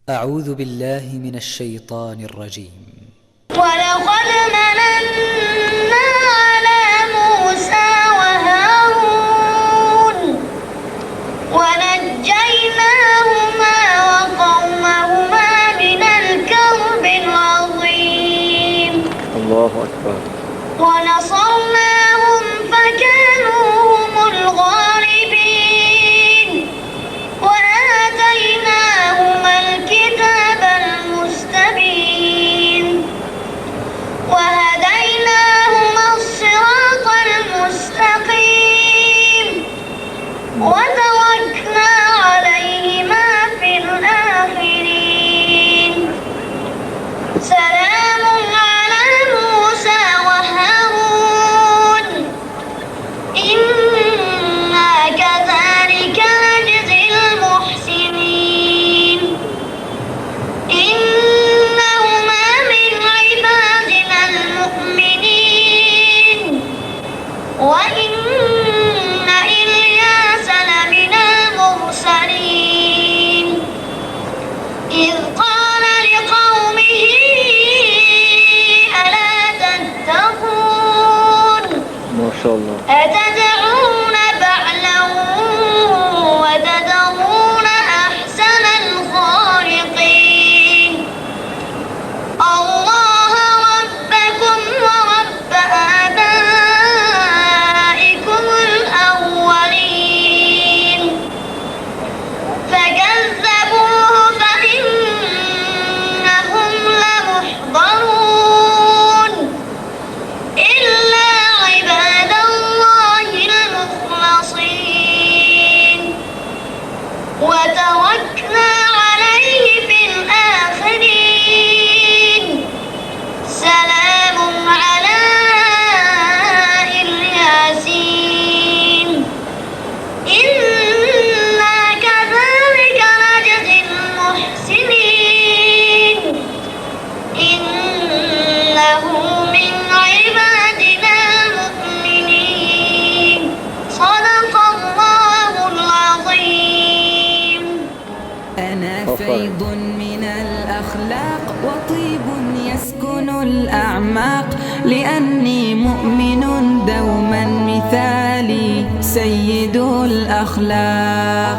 أعوذ بالله من الشيطان الرجيم. ولقد مننا على موسى وهارون ونجيناهما وقومهما من الكرب العظيم. الله أكبر. ونصرناهم فكانوا هم الغالبين وآتيناهما الكتاب المستبين وهديناهما الصراط المستقيم وتركنا عليهما في الآخرين. سلام على موسى وهارون إنا كذلك نجزي المحسنين. إنهما من عبادنا المؤمنين وإن إلياس لمن المرسلين. إذ قال لقومه ألا تتقون ما شاء الله. أتدعون بعلا وتذرون أحسن الخالقين الله ربكم ورب آبائكم الأولين. فكذبوه فإنهم لمحضرون إلا عباد الله المخلصين. وتركنا عليه في الآخرين. سلام على الياسين إنا كذلك نجزي المحسنين. إنه من عبادنا المؤمنين. صدق الله العظيم. أنا فيض من الأخلاق وطيب يسكن الأعماق، لأني مؤمن دوما مثالي سيد الأخلاق.